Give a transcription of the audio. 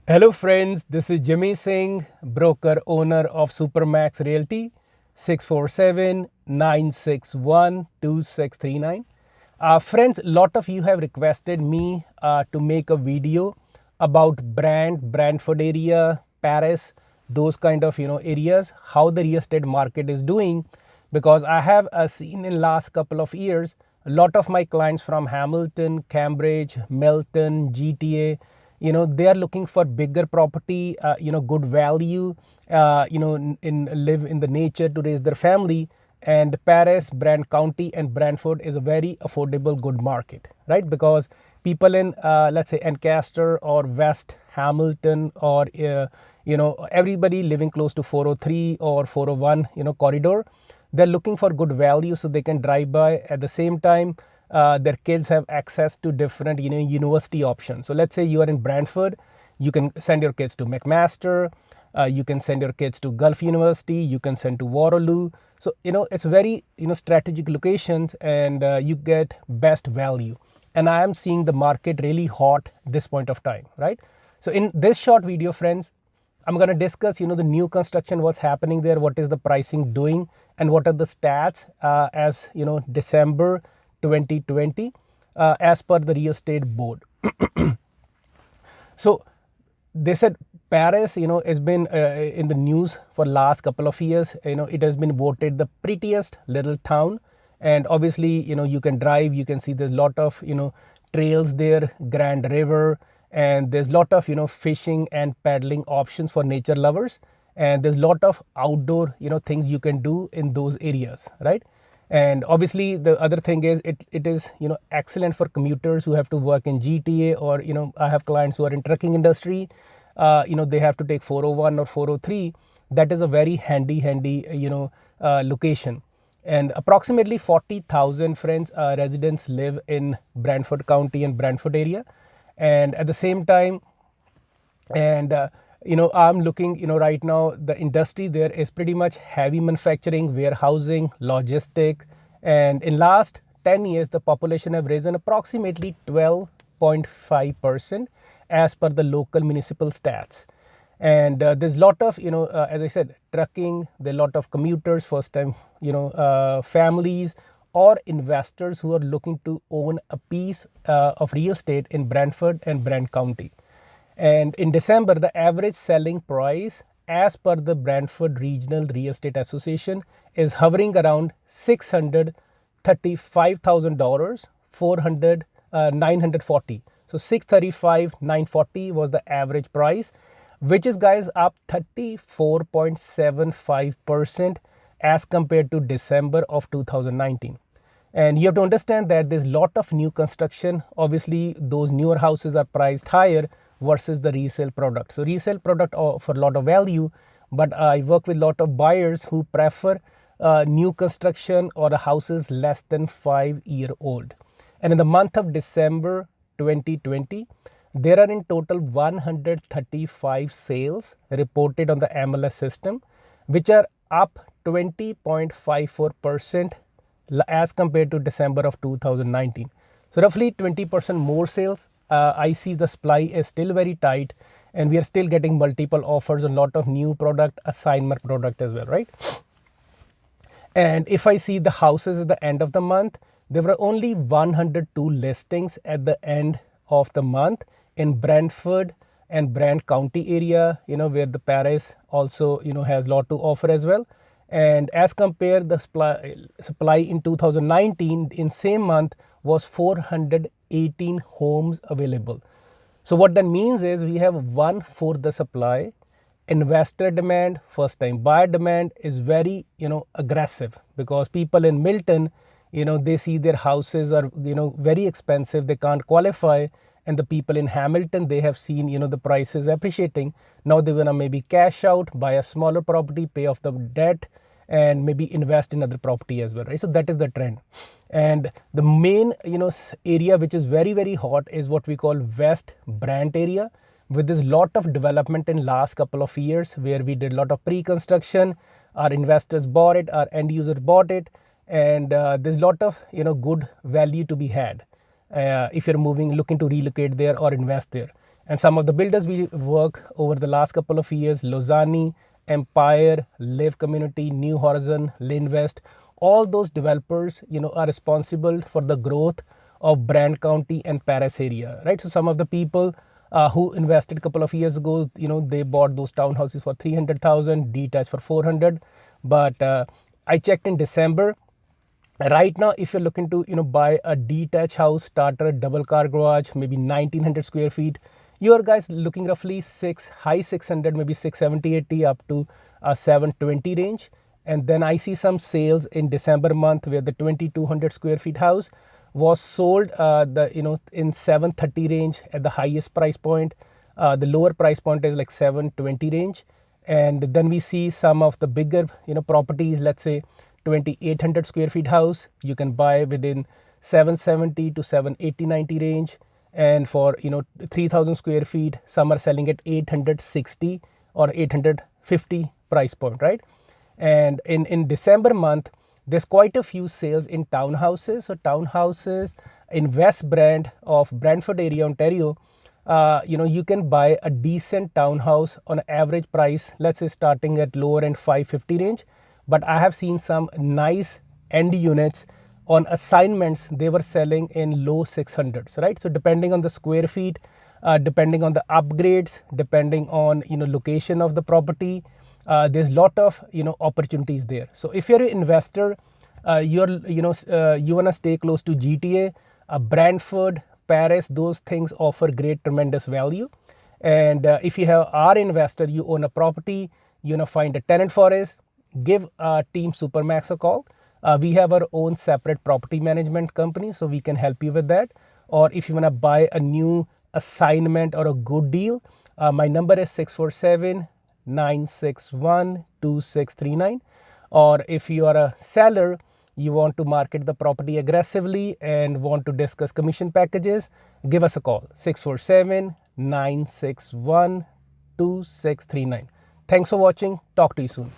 Hello friends, this is Jimmy Singh, broker owner of Supermax Realty, 647-961-2639. Friends, lot of you have requested me to make a video about Brantford area, Paris, those kind of areas, how the real estate market is doing, because I have seen in last couple of years a lot of my clients from Hamilton, Cambridge, Milton, GTA, they are looking for bigger property, good value, in live in the nature to raise their family. And Paris, Brant County, and Brantford is a very affordable, good market, right? Because people in, let's say, Ancaster or West Hamilton, or everybody living close to 403 or 401, corridor, they're looking for good value so they can drive by. At the same time, their kids have access to different university options. So let's say you are in Brantford, you can send your kids to McMaster, you can send your kids to Gulf University, you can send to Waterloo. So it's very strategic locations, and you get best value. And I am seeing the market really hot this point of time, right? So in this short video, friends, I'm going to discuss the new construction, what's happening there, what is the pricing doing, and what are the stats as December 2020 as per the real estate board. So they said Paris has been in the news for last couple of years. It has been voted the prettiest little town, and obviously you can drive, you can see there's a lot of trails there, Grand River, and there's a lot of fishing and paddling options for nature lovers, and there's a lot of outdoor things you can do in those areas, right? And obviously the other thing is it is excellent for commuters who have to work in GTA, or I have clients who are in trucking industry. They have to take 401 or 403. That is a very handy location. And approximately 40,000 friends residents live in Brantford County and Brantford area. And at the same time, and I'm looking right now, the industry there is pretty much heavy manufacturing, warehousing, logistic. And in last 10 years the population have risen approximately 12.5% as per the local municipal stats. And there's a lot of as I said, trucking, there are a lot of commuters, first time families or investors who are looking to own a piece of real estate in Brantford and Brant County. And in December, the average selling price as per the Brantford Regional Real Estate Association is hovering around $635,000, 940. So 635,940 was the average price, which is, guys, up 34.75% as compared to December of 2019. And you have to understand that there's a lot of new construction. Obviously, those newer houses are priced higher versus the resale product. So resale product offer a lot of value, but I work with a lot of buyers who prefer new construction or the houses less than 5-year old. And in the month of December 2020, there are in total 135 sales reported on the MLS system, which are up 20.54% as compared to December of 2019. So roughly 20% more sales. I see the supply is still very tight, and we are still getting multiple offers, a lot of new product, assignment product as well, right? And if I see the houses at the end of the month, there were only 102 listings at the end of the month in Brantford and Brant County area, where the Paris also has a lot to offer as well. And as compared, the supply in 2019 in same month was 418 homes available. So what that means is we have 1/4 the supply. Investor demand, first time buyer demand is very aggressive, because people in Milton, they see their houses are very expensive, they can't qualify. And the people in Hamilton, they have seen the prices appreciating. Now they want to maybe cash out, buy a smaller property, pay off the debt, and maybe invest in other property as well, right? So that is the trend. And the main area which is very hot is what we call West Brant area, with this lot of development in last couple of years, where we did a lot of pre-construction. Our investors bought it, our end users bought it, and there's a lot of good value to be had if you're looking to relocate there or invest there. And some of the builders we work over the last couple of years, Lozani, Empire, Live Community, New Horizon, Linvest, all those developers, are responsible for the growth of Brant County and Paris area, right? So some of the people who invested a couple of years ago, they bought those townhouses for 300,000, detached for 400. But I checked in December. Right now, if you're looking to buy a detached house, starter, double car garage, maybe 1900 square feet, you're guys looking roughly high 600, maybe 670, 80 up to 720 range. And then I see some sales in December month where the 2200 square feet house was sold in 730 range at the highest price point. The lower price point is like 720 range. And then we see some of the bigger properties, let's say 2800 square feet house you can buy within 770 to 780, 90 range. And for 3000 square feet, some are selling at 860 or 850 price point, right? And in December month, there's quite a few sales in townhouses. So townhouses in West Brant of Brantford area, Ontario, you can buy a decent townhouse on average price, let's say starting at lower end 550 range. But I have seen some nice end units on assignments, they were selling in low 600s, right? So depending on the square feet, depending on the upgrades, depending on location of the property, there's lot of opportunities there. So if you're an investor, you want to stay close to GTA, Brantford, Paris, those things offer great tremendous value. And if you are investor, you own a property, find a tenant for it, give team Supermax a call. We have our own separate property management company, so we can help you with that. Or if you want to buy a new assignment or a good deal, my number is 647-961-2639. Or if you are a seller, you want to market the property aggressively and want to discuss commission packages, give us a call, 647-961-2639. Thanks for watching. Talk to you soon.